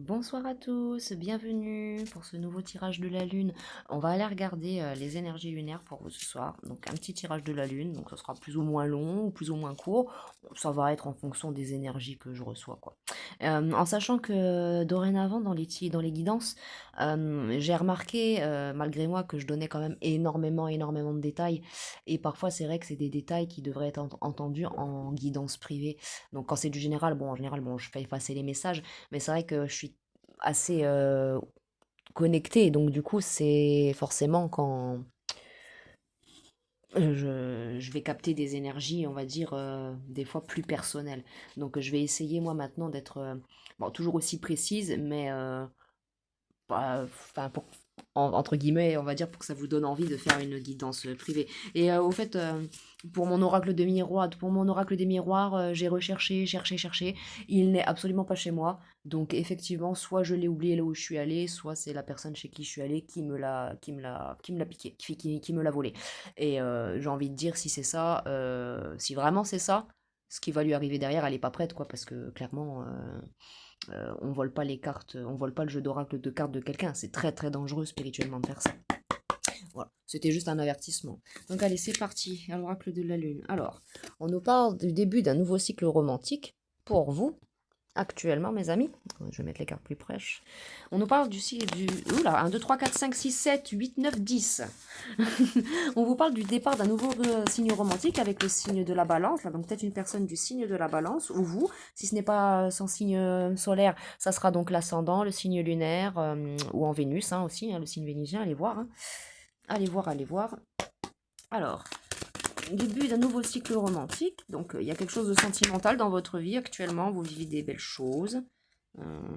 Bonsoir à tous, bienvenue pour ce nouveau tirage de la lune. On va aller regarder les énergies lunaires pour vous ce soir. Donc un petit tirage de la lune, donc ça sera plus ou moins long ou plus ou moins court. Ça va être en fonction des énergies que je reçois, quoi. En sachant que dorénavant dans les guidances, j'ai remarqué malgré moi que je donnais quand même énormément de détails. Et parfois c'est vrai que c'est des détails qui devraient être entendus en guidance privée. Donc quand c'est du général, bon en général bon je fais passer les messages. Mais c'est vrai que je suis assez connectée, donc du coup, c'est forcément quand je vais capter des énergies, on va dire, des fois plus personnelles. Donc je vais essayer, moi, maintenant, d'être bon, toujours aussi précise, mais enfin, entre guillemets, on va dire, pour que ça vous donne envie de faire une guidance privée. Et au fait, pour mon oracle des miroirs, j'ai recherché, cherché. Il n'est absolument pas chez moi. Donc effectivement, soit je l'ai oublié là où je suis allée, soit c'est la personne chez qui je suis allée qui me l'a piqué, qui me l'a volé. Et j'ai envie de dire, si c'est ça, si vraiment c'est ça, ce qui va lui arriver derrière, elle est pas prête, quoi, parce que clairement, on vole pas les cartes, on vole pas le jeu d'oracle de cartes de quelqu'un. C'est très dangereux spirituellement de faire ça. Voilà, c'était juste un avertissement. Donc allez, c'est parti, à l'oracle de la lune. Alors, on nous parle du début d'un nouveau cycle romantique pour vous, actuellement, mes amis. Je vais mettre les cartes plus près. On nous parle du. Oula, 1, 2, 3, 4, 5, 6, 7, 8, 9, 10. On vous parle du départ d'un nouveau signe romantique avec le signe de la balance. Là, donc peut-être une personne du signe de la balance, ou vous. Si ce n'est pas son signe solaire, ça sera donc l'ascendant, le signe lunaire, ou en Vénus aussi, le signe vénusien. Allez voir. Allez voir, allez voir. Alors, début d'un nouveau cycle romantique. Donc, il y a quelque chose de sentimental dans votre vie actuellement. Vous vivez des belles choses. Euh,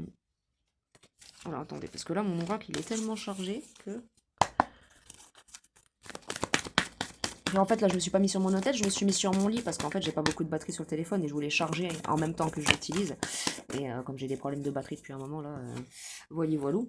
Alors, attendez, parce que là, mon oracle, il est tellement chargé que... Et en fait, là, je me suis pas mis sur mon hôtel, je me suis mis sur mon lit parce qu'en fait, j'ai pas beaucoup de batterie sur le téléphone et je voulais charger en même temps que je l'utilise. Et comme j'ai des problèmes de batterie depuis un moment, là, voilà, voilà.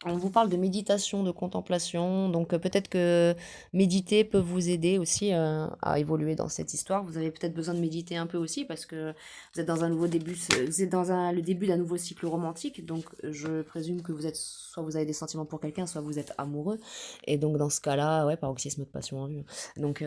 On vous parle de méditation, de contemplation, donc peut-être que méditer peut vous aider aussi à évoluer dans cette histoire. Vous avez peut-être besoin de méditer un peu aussi parce que vous êtes dans un nouveau début, vous êtes dans le début d'un nouveau cycle romantique, donc je présume que vous êtes, soit vous avez des sentiments pour quelqu'un, soit vous êtes amoureux, et donc dans ce cas-là, ouais, paroxysme de passion en vue. Donc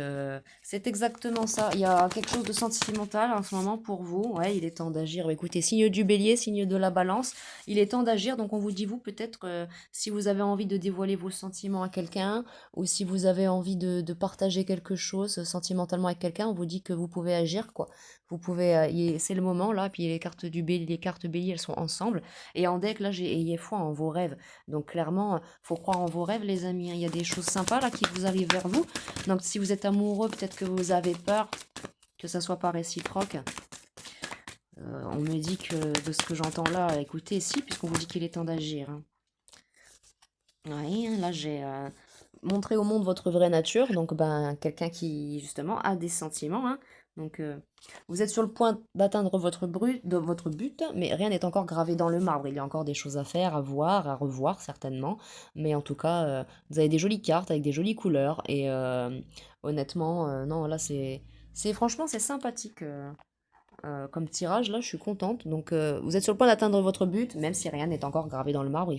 c'est exactement ça. Il y a quelque chose de sentimental en ce moment pour vous. Ouais, il est temps d'agir. Écoutez, signe du bélier, signe de la balance, il est temps d'agir. Donc on vous dit vous peut-être si vous avez envie de dévoiler vos sentiments à quelqu'un ou si vous avez envie de partager quelque chose sentimentalement avec quelqu'un, on vous dit que vous pouvez agir, quoi. Vous pouvez, c'est le moment là, puis les cartes du bélier, les cartes bélier, elles sont ensemble. Et en deck, là, j'ai ayez foi en vos rêves. Donc clairement, faut croire en vos rêves, les amis, hein. Il y a des choses sympas là qui vous arrivent vers vous. Donc si vous êtes amoureux, peut-être que vous avez peur que ça soit pas réciproque. On me dit que de ce que j'entends là, écoutez, si, puisqu'on vous dit qu'il est temps d'agir, hein. Oui, là j'ai montré au monde votre vraie nature, donc ben quelqu'un qui justement a des sentiments, hein. Donc vous êtes sur le point d'atteindre votre but, mais rien n'est encore gravé dans le marbre. Il y a encore des choses à faire, à voir, à revoir certainement. Mais en tout cas, vous avez des jolies cartes avec des jolies couleurs et honnêtement, non, là c'est franchement c'est sympathique. Comme tirage, là, je suis contente. Donc, vous êtes sur le point d'atteindre votre but, même si rien n'est encore gravé dans le marbre,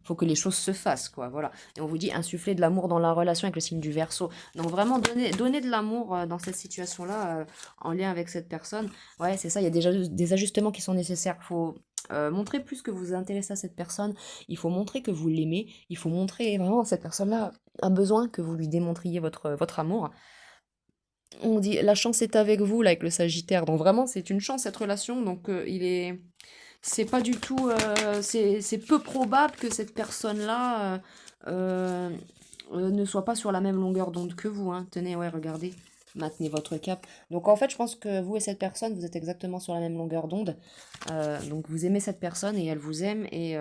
faut que les choses se fassent, quoi. Voilà. Et on vous dit insuffler de l'amour dans la relation avec le signe du Verseau. Donc, vraiment, donner de l'amour dans cette situation-là, en lien avec cette personne. Ouais, c'est ça, il y a déjà des ajustements qui sont nécessaires. Il faut montrer plus que vous vous intéressez à cette personne. Il faut montrer que vous l'aimez. Il faut montrer vraiment cette personne-là a besoin que vous lui démontriez votre amour. On dit la chance est avec vous là avec le Sagittaire. Donc vraiment c'est une chance cette relation. Donc c'est pas du tout c'est peu probable que cette personne-là ne soit pas sur la même longueur d'onde que vous, hein. Tenez, ouais, regardez. Maintenez votre cap. Donc en fait, je pense que vous et cette personne, vous êtes exactement sur la même longueur d'onde. Donc vous aimez cette personne et elle vous aime et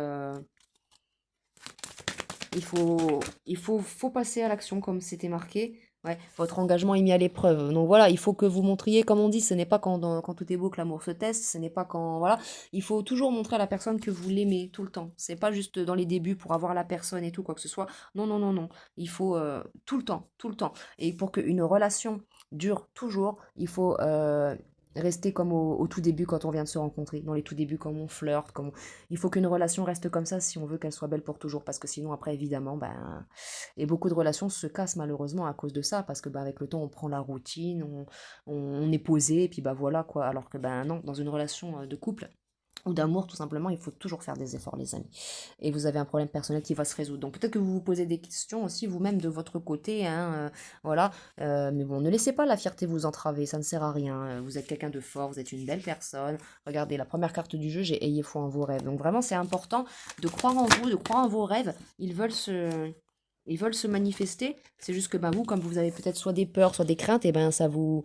faut passer à l'action comme c'était marqué. Ouais, votre engagement est mis à l'épreuve. Donc voilà, il faut que vous montriez, comme on dit, ce n'est pas quand tout est beau que l'amour se teste, ce n'est pas quand... Voilà, il faut toujours montrer à la personne que vous l'aimez tout le temps. C'est pas juste dans les débuts pour avoir la personne et tout, quoi que ce soit. Non. Il faut tout le temps, tout le temps. Et pour qu'une relation dure toujours, il faut Rester comme au tout début quand on vient de se rencontrer, dans les tout débuts quand on flirte, il faut qu'une relation reste comme ça si on veut qu'elle soit belle pour toujours, parce que sinon après évidemment, ben, et beaucoup de relations se cassent malheureusement à cause de ça, parce que ben, avec le temps on prend la routine, on est posé, et puis bah voilà quoi, alors que ben non, dans une relation de couple, ou d'amour tout simplement, il faut toujours faire des efforts les amis. Et vous avez un problème personnel qui va se résoudre. Donc peut-être que vous vous posez des questions aussi vous-même de votre côté, hein, voilà. Mais bon, ne laissez pas la fierté vous entraver, ça ne sert à rien. Vous êtes quelqu'un de fort, vous êtes une belle personne. Regardez, la première carte du jeu, j'ai ayez foi en vos rêves. Donc vraiment, c'est important de croire en vous, de croire en vos rêves. Ils veulent se manifester, c'est juste que ben, vous, comme vous avez peut-être soit des peurs, soit des craintes, et ben ça vous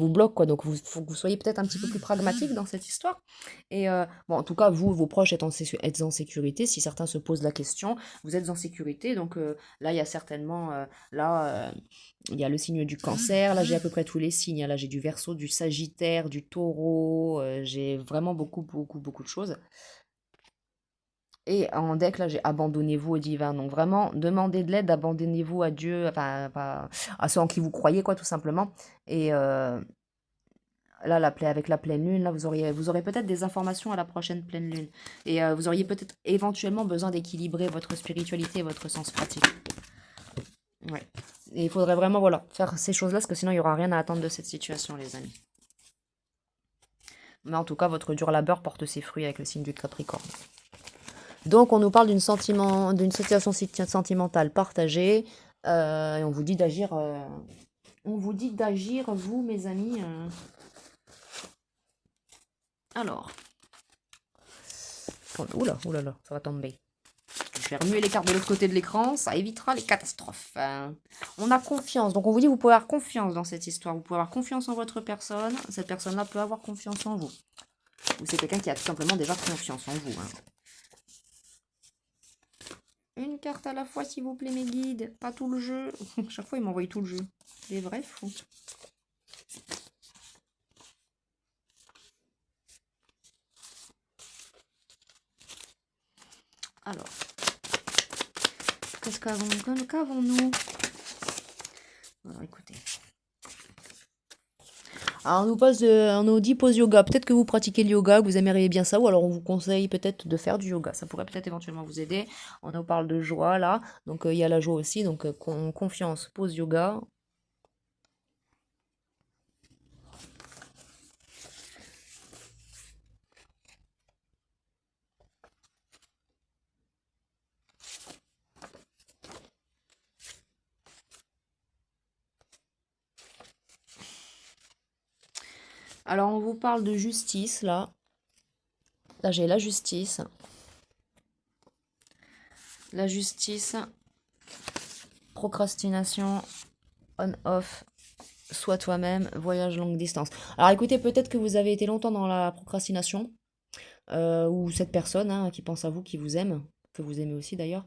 bloque quoi. Donc il faut que vous soyez peut-être un petit peu plus pragmatique dans cette histoire. Et bon, en tout cas, vous, vos proches êtes en sécurité. Si certains se posent la question, vous êtes en sécurité. Donc là, il y a certainement, il y a le signe du cancer. Là, j'ai à peu près tous les signes. Là, j'ai du Verseau, du Sagittaire, du Taureau. J'ai vraiment beaucoup, beaucoup, beaucoup de choses. Et en deck, là, j'ai abandonnez-vous au divin. Donc vraiment, demandez de l'aide, abandonnez-vous à Dieu, enfin, à ceux en qui vous croyez, quoi, tout simplement. Et là, avec la pleine lune, là, vous aurez peut-être des informations à la prochaine pleine lune. Et vous auriez peut-être éventuellement besoin d'équilibrer votre spiritualité et votre sens pratique. Ouais. Et il faudrait vraiment, voilà, faire ces choses-là, parce que sinon, il n'y aura rien à attendre de cette situation, les amis. Mais en tout cas, votre dur labeur porte ses fruits avec le signe du Capricorne. Donc, on nous parle d'une situation sentimentale partagée. Et on vous dit d'agir. Vous, mes amis. Alors. Oula, oula, là, ça va tomber. Je vais remuer les cartes de l'autre côté de l'écran, ça évitera les catastrophes. On a confiance, donc on vous dit vous pouvez avoir confiance dans cette histoire, vous pouvez avoir confiance en votre personne, cette personne-là peut avoir confiance en vous. Ou c'est quelqu'un qui a tout simplement déjà confiance en vous. Une carte à la fois, s'il vous plaît, mes guides, pas tout le jeu. Chaque fois, il m'envoie tout le jeu. C'est vrai, fou. Alors, qu'avons-nous? Alors, écoutez. Alors, on nous dit pause yoga. Peut-être que vous pratiquez le yoga, que vous aimeriez bien ça, ou alors on vous conseille peut-être de faire du yoga. Ça pourrait peut-être éventuellement vous aider. On nous parle de joie là, donc il y a la joie aussi. Donc confiance, pause yoga. Alors on vous parle de justice là. Là j'ai la justice. La justice, procrastination, on-off, sois toi-même, voyage longue distance. Alors écoutez, peut-être que vous avez été longtemps dans la procrastination, ou cette personne hein, qui pense à vous, qui vous aime, que vous aimez aussi d'ailleurs.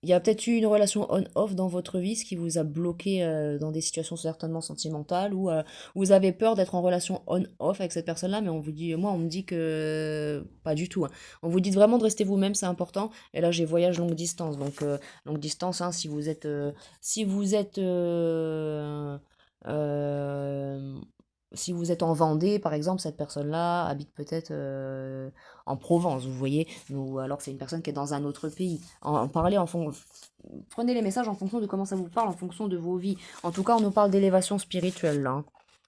Il y a peut-être eu une relation on-off dans votre vie, ce qui vous a bloqué dans des situations certainement sentimentales, ou vous avez peur d'être en relation on-off avec cette personne-là, mais on me dit que pas du tout. Hein. On vous dit vraiment de rester vous-même, c'est important. Et là, j'ai voyage longue distance, donc longue distance, hein, euh, si vous êtes en Vendée, par exemple, cette personne-là habite peut-être en Provence, vous voyez, ou alors c'est une personne qui est dans un autre pays. Prenez les messages en fonction de comment ça vous parle, en fonction de vos vies. En tout cas, on nous parle d'élévation spirituelle, là. Hein.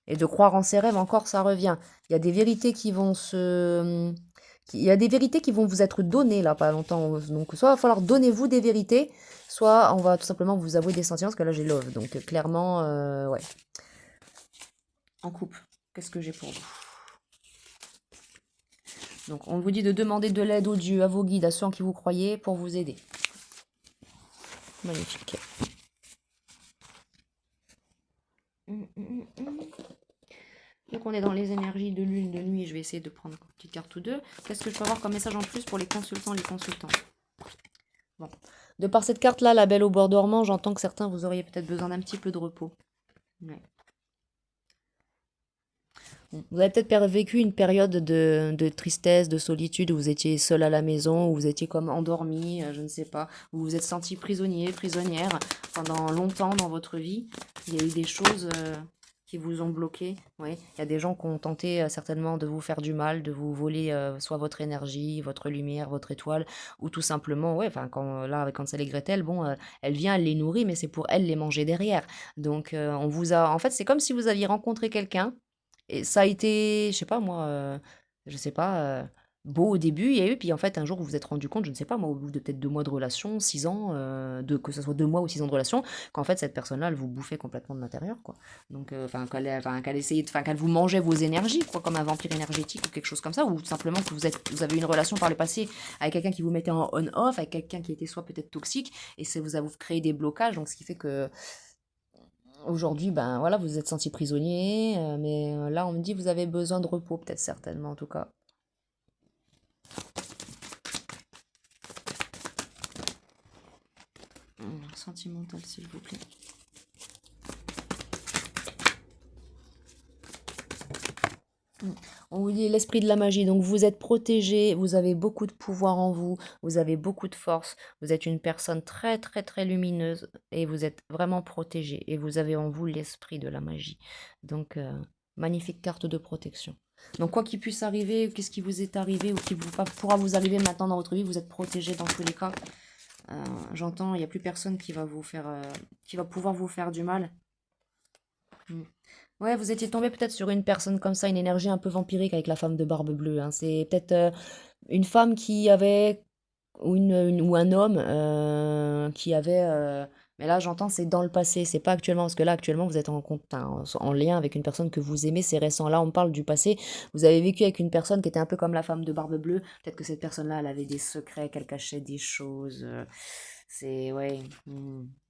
Et de croire en ses rêves, encore, ça revient. Il y a des vérités qui vont il y a des vérités qui vont vous être données, là, pas longtemps. Donc, soit il va falloir donner vous des vérités, soit on va tout simplement vous avouer des sentiments, parce que là, j'ai love. Donc, clairement, ouais. En couple, qu'est-ce que j'ai pour vous? Donc, on vous dit de demander de l'aide aux dieux, à vos guides, à ceux en qui vous croyez, pour vous aider. Magnifique. Donc, on est dans les énergies de lune, de nuit. Je vais essayer de prendre une petite carte ou deux. Qu'est-ce que je peux avoir comme message en plus pour les consultants, Bon. De par cette carte-là, la belle au bord dormant, j'entends que certains, vous auriez peut-être besoin d'un petit peu de repos. Ouais. Vous avez peut-être vécu une période de tristesse, de solitude, où vous étiez seul à la maison, où vous étiez comme endormi, je ne sais pas, où vous vous êtes senti prisonnier, prisonnière pendant longtemps dans votre vie. Il y a eu des choses qui vous ont bloqué. Oui, il y a des gens qui ont tenté certainement de vous faire du mal, de vous voler soit votre énergie, votre lumière, votre étoile, ou tout simplement, ouais, enfin, là, avec Hansel et Gretel, bon, elle vient, elle les nourrit, mais c'est pour elle les manger derrière. Donc, on vous a, en fait, c'est comme si vous aviez rencontré quelqu'un, et ça a été, je sais pas moi, je sais pas, beau au début, il y a eu, puis en fait, un jour, vous vous êtes rendu compte, je ne sais pas moi, au bout de peut-être 2 mois de relation, 6 ans, que ce soit 2 mois ou 6 ans de relation, qu'en fait, cette personne-là, elle vous bouffait complètement de l'intérieur, quoi. Donc, enfin, qu'elle essayait, enfin, qu'elle vous mangeait vos énergies, quoi, comme un vampire énergétique ou quelque chose comme ça, ou tout simplement que vous avez eu une relation par le passé avec quelqu'un qui vous mettait en on-off, avec quelqu'un qui était soit peut-être toxique, et ça vous a vous créé des blocages, donc ce qui fait que aujourd'hui, ben voilà, vous vous êtes senti prisonnier, mais là, on me dit vous avez besoin de repos, peut-être certainement en tout cas. Sentimental, s'il vous plaît. On vous dit l'esprit de la magie, donc vous êtes protégé, vous avez beaucoup de pouvoir en vous, vous avez beaucoup de force, vous êtes une personne très très très lumineuse et vous êtes vraiment protégé et vous avez en vous l'esprit de la magie. Donc, magnifique carte de protection. Donc quoi qu'il puisse arriver, qu'est-ce qui vous est arrivé ou qui pourra vous arriver maintenant dans votre vie, vous êtes protégé dans tous les cas. J'entends, il n'y a plus personne qui va vous faire, qui va pouvoir vous faire du mal. Mm. Ouais, vous étiez tombé peut-être sur une personne comme ça, une énergie un peu vampirique avec la femme de barbe bleue, hein. C'est peut-être une femme qui avait, ou un homme qui avait. Mais là, j'entends, c'est dans le passé, c'est pas actuellement, parce que là, actuellement, vous êtes en lien avec une personne que vous aimez, c'est récent. Là, on parle du passé. Vous avez vécu avec une personne qui était un peu comme la femme de barbe bleue. Peut-être que cette personne-là, elle avait des secrets, qu'elle cachait des choses. C'est, ouais.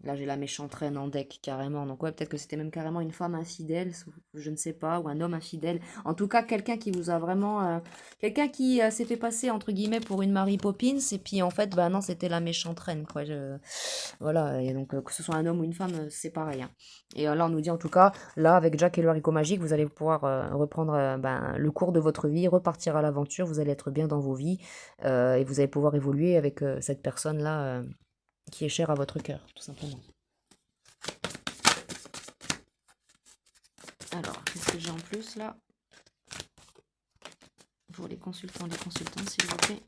Là, j'ai la méchante reine en deck, carrément. Donc, ouais, peut-être que c'était même carrément une femme infidèle, je ne sais pas, ou un homme infidèle. En tout cas, quelqu'un qui vous a vraiment. Quelqu'un qui s'est fait passer, entre guillemets, pour une Mary Poppins, et puis en fait, bah non, c'était la méchante reine, quoi. Voilà, et donc, que ce soit un homme ou une femme, c'est pareil, hein. Et là, on nous dit, en tout cas, là, avec Jack et le haricot magique, vous allez pouvoir reprendre ben, le cours de votre vie, repartir à l'aventure, vous allez être bien dans vos vies, et vous allez pouvoir évoluer avec cette personne-là qui est chère à votre cœur, tout simplement. Alors, qu'est-ce que j'ai en plus là pour les consultants, s'il vous plaît.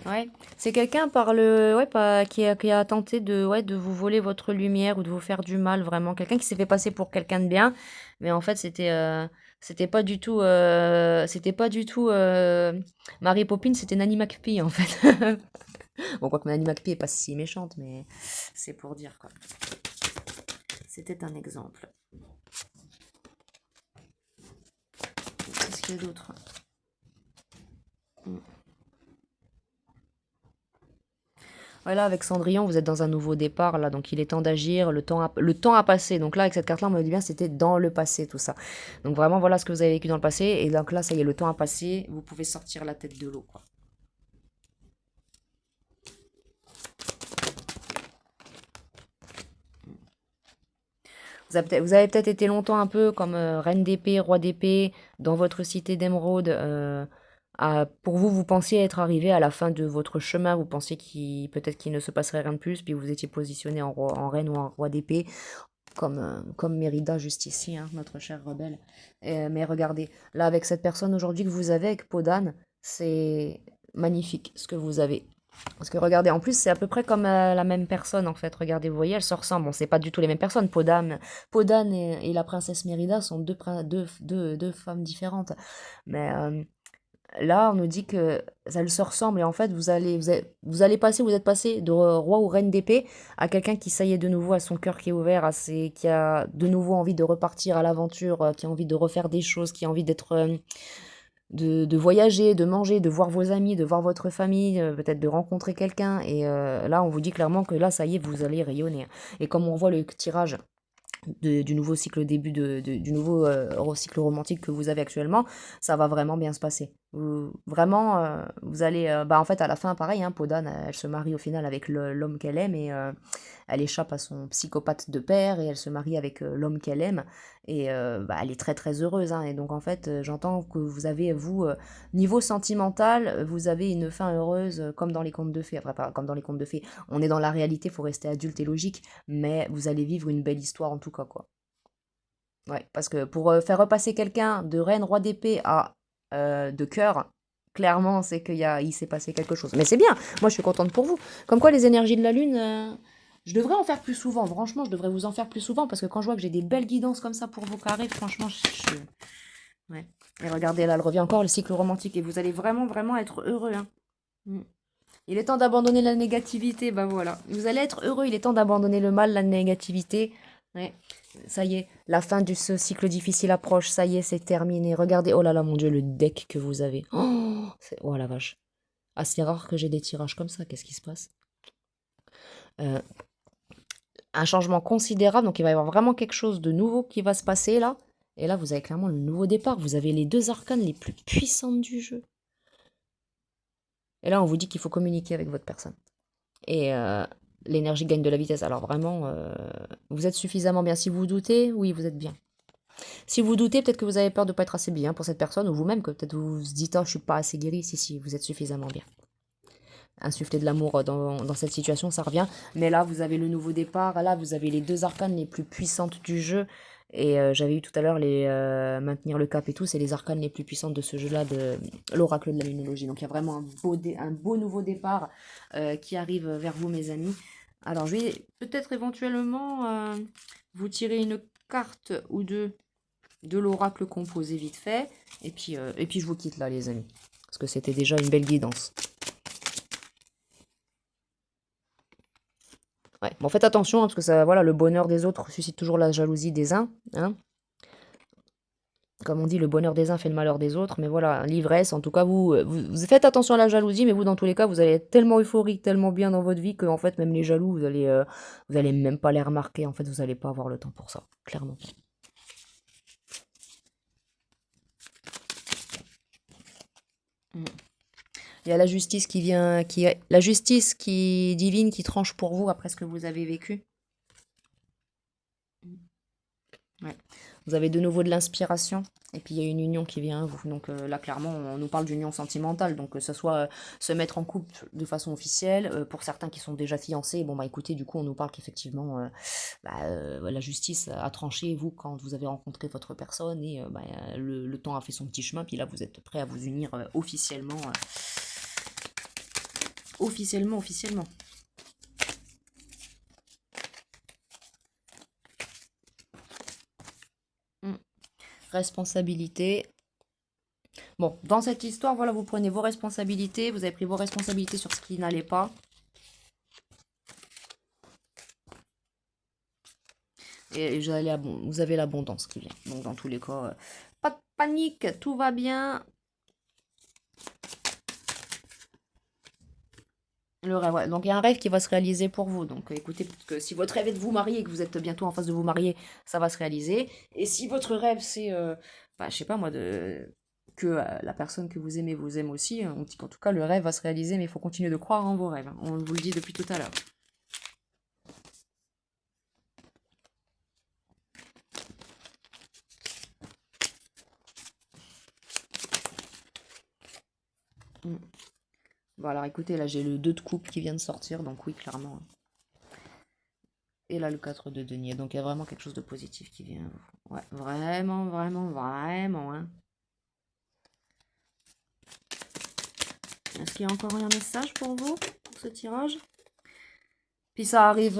Ouais, c'est quelqu'un qui a tenté de vous voler votre lumière ou de vous faire du mal, vraiment. Quelqu'un qui s'est fait passer pour quelqu'un de bien, mais en fait, c'était pas du tout Mary Poppins, c'était Nanny McPhee, en fait. Bon, quoique Nanny McPhee est pas si méchante, mais c'est pour dire, quoi. C'était un exemple. Qu'est-ce qu'il y a d'autre? Voilà, avec Cendrillon, vous êtes dans un nouveau départ, là, donc il est temps d'agir, le temps a passé. Donc là, avec cette carte-là, on me dit bien, c'était dans le passé, tout ça. Donc vraiment, voilà ce que vous avez vécu dans le passé, et donc là, ça y est, le temps a passé, vous pouvez sortir la tête de l'eau, quoi. Vous avez peut-être été longtemps un peu comme reine d'épée, roi d'épée, dans votre cité d'émeraude. Pour vous, vous pensiez être arrivé à la fin de votre chemin, vous pensiez peut-être qu'il ne se passerait rien de plus, puis vous étiez positionné en reine ou en roi d'épée, comme Mérida juste ici, hein, notre chère rebelle. Mais regardez, là avec cette personne aujourd'hui que vous avez avec Podane, c'est magnifique ce que vous avez. Parce que regardez, en plus c'est à peu près comme la même personne en fait. Regardez, vous voyez, elles se ressemblent. Bon, c'est pas du tout les mêmes personnes. Podane et la princesse Mérida sont deux femmes différentes. Mais là, on nous dit que elles se ressemblent et en fait, vous allez passer, vous êtes passé de roi ou reine d'épée à quelqu'un qui, ça y est, de nouveau a son cœur qui est ouvert, qui a de nouveau envie de repartir à l'aventure, qui a envie de refaire des choses, qui a envie de voyager, de manger, de voir vos amis, de voir votre famille, peut-être de rencontrer quelqu'un. Et là, on vous dit clairement que là, ça y est, vous allez rayonner. Et comme on voit le tirage du nouveau cycle début du nouveau cycle romantique que vous avez actuellement, ça va vraiment bien se passer. Vraiment, vous allez, bah, en fait, à la fin, pareil, hein, Podane, elle se marie au final avec l'homme qu'elle aime et elle échappe à son psychopathe de père et elle se marie avec l'homme qu'elle aime et bah, elle est très très heureuse, hein, et donc en fait, j'entends que vous avez, vous, niveau sentimental, vous avez une fin heureuse comme dans les contes de fées, enfin pas comme dans les contes de fées, on est dans la réalité, faut rester adulte et logique, mais vous allez vivre une belle histoire en tout cas, quoi. Ouais, parce que pour faire repasser quelqu'un de reine, roi d'épée à de cœur, clairement, c'est il s'est passé quelque chose. Mais c'est bien, moi je suis contente pour vous. Comme quoi, les énergies de la lune, je devrais en faire plus souvent. Franchement, je devrais vous en faire plus souvent parce que quand je vois que j'ai des belles guidances comme ça pour vos carrés, franchement, ouais. Et regardez, là, elle revient encore, le cycle romantique, et vous allez vraiment, vraiment être heureux, hein. Mm. Il est temps d'abandonner la négativité, bah voilà. Vous allez être heureux, il est temps d'abandonner le mal, la négativité. Ouais, ça y est, la fin de ce cycle difficile approche, ça y est, c'est terminé. Regardez, oh là là, mon Dieu, le deck que vous avez. Oh, oh la vache. Ah, c'est rare que j'ai des tirages comme ça, qu'est-ce qui se passe? Euh, un changement considérable, donc il va y avoir vraiment quelque chose de nouveau qui va se passer là. Et là, vous avez clairement le nouveau départ, vous avez les deux arcanes les plus puissantes du jeu. Et là, on vous dit qu'il faut communiquer avec votre personne. Et l'énergie gagne de la vitesse. Alors vraiment, vous êtes suffisamment bien. Si vous doutez, oui, vous êtes bien. Si vous doutez, peut-être que vous avez peur de ne pas être assez bien pour cette personne, ou vous-même, que peut-être vous vous dites, oh, je suis pas assez guéri. Si, si, vous êtes suffisamment bien. Insuffler de l'amour dans cette situation, ça revient. Mais là, vous avez le nouveau départ. Là, vous avez les deux arcanes les plus puissantes du jeu. Et j'avais eu tout à l'heure les maintenir le cap et tout, c'est les arcanes les plus puissantes de ce jeu-là, de l'oracle de la lunologie. Donc il y a vraiment un beau nouveau départ qui arrive vers vous, mes amis. Alors je vais peut-être éventuellement vous tirer une carte ou deux de l'oracle composé vite fait. Et puis je vous quitte là, les amis. Parce que c'était déjà une belle guidance. Ouais. Bon, faites attention, hein, parce que ça, voilà, le bonheur des autres suscite toujours la jalousie des uns, hein. Comme on dit, le bonheur des uns fait le malheur des autres. Mais voilà, l'ivresse, en tout cas, vous faites attention à la jalousie, mais vous, dans tous les cas, vous allez être tellement euphorique, tellement bien dans votre vie, que en fait, même les jaloux, vous allez même pas les remarquer. En fait, vous allez pas avoir le temps pour ça, clairement. Mm. Il y a la justice qui vient, la justice qui divine qui tranche pour vous après ce que vous avez vécu. Ouais. Vous avez de nouveau de l'inspiration et puis il y a une union qui vient à vous. Donc là, clairement, on nous parle d'union sentimentale. Donc que ce soit se mettre en couple de façon officielle, pour certains qui sont déjà fiancés, bon bah écoutez, du coup, on nous parle qu'effectivement, la justice a tranché, vous, quand vous avez rencontré votre personne et le temps a fait son petit chemin, puis là, vous êtes prêt à vous unir officiellement, officiellement. Mm. Responsabilité. Bon, dans cette histoire, voilà, vous prenez vos responsabilités, vous avez pris vos responsabilités sur ce qui n'allait pas. Et vous avez l'abondance qui vient. Donc dans tous les cas, pas de panique, tout va bien. Le rêve, ouais. Donc il y a un rêve qui va se réaliser pour vous. Donc écoutez, parce que si votre rêve est de vous marier et que vous êtes bientôt en phase de vous marier, ça va se réaliser. Et si votre rêve c'est, je sais pas moi, que la personne que vous aimez vous aime aussi, on dit qu'en tout cas le rêve va se réaliser, mais il faut continuer de croire en vos rêves, hein. On vous le dit depuis tout à l'heure. Mm. Bon alors écoutez, là j'ai le 2 de coupe qui vient de sortir, donc oui, clairement, hein. Et là le 4 de denier, donc il y a vraiment quelque chose de positif qui vient. Ouais, vraiment, vraiment, vraiment, hein. Est-ce qu'il y a encore un message pour vous, pour ce tirage? Puis ça arrive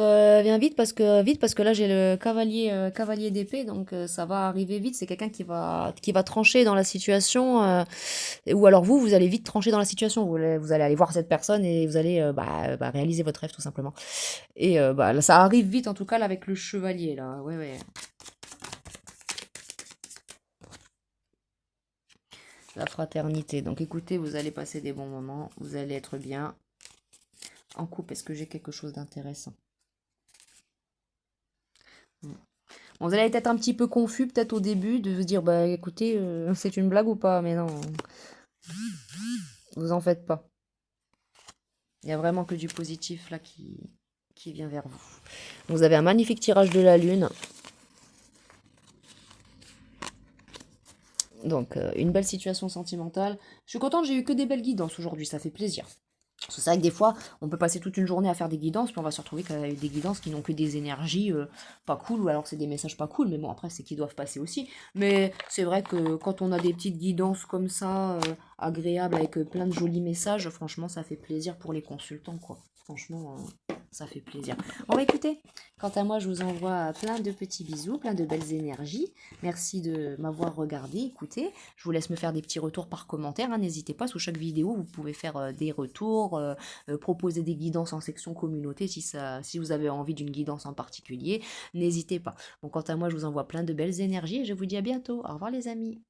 vite parce que là j'ai le cavalier d'épée, donc ça va arriver vite. C'est quelqu'un qui va trancher dans la situation, ou alors vous allez vite trancher dans la situation. Vous allez aller voir cette personne et vous allez réaliser votre rêve tout simplement. Et là, ça arrive vite en tout cas là, avec le chevalier là. Ouais, ouais. La fraternité. Donc écoutez, vous allez passer des bons moments, vous allez être bien. En couple, est-ce que j'ai quelque chose d'intéressant? Bon, vous allez être un petit peu confus peut-être au début de vous dire, bah écoutez, c'est une blague ou pas? Mais non. Vous en faites pas. Il y a vraiment que du positif là qui vient vers vous. Vous avez un magnifique tirage de la lune. Donc, une belle situation sentimentale. Je suis contente, j'ai eu que des belles guidances aujourd'hui, ça fait plaisir. Parce que c'est vrai que des fois, on peut passer toute une journée à faire des guidances, puis on va se retrouver avec des guidances qui n'ont que des énergies pas cool, ou alors c'est des messages pas cool, mais bon, après, c'est qu'ils doivent passer aussi. Mais c'est vrai que quand on a des petites guidances comme ça, agréables, avec plein de jolis messages, franchement, ça fait plaisir pour les consultants, quoi. Franchement, ça fait plaisir. Bon, bah écoutez, quant à moi, je vous envoie plein de petits bisous, plein de belles énergies. Merci de m'avoir regardé, écouté. Je vous laisse me faire des petits retours par commentaire, hein. N'hésitez pas, sous chaque vidéo, vous pouvez faire des retours, proposer des guidances en section communauté si vous avez envie d'une guidance en particulier. N'hésitez pas. Bon, quant à moi, je vous envoie plein de belles énergies et je vous dis à bientôt. Au revoir les amis.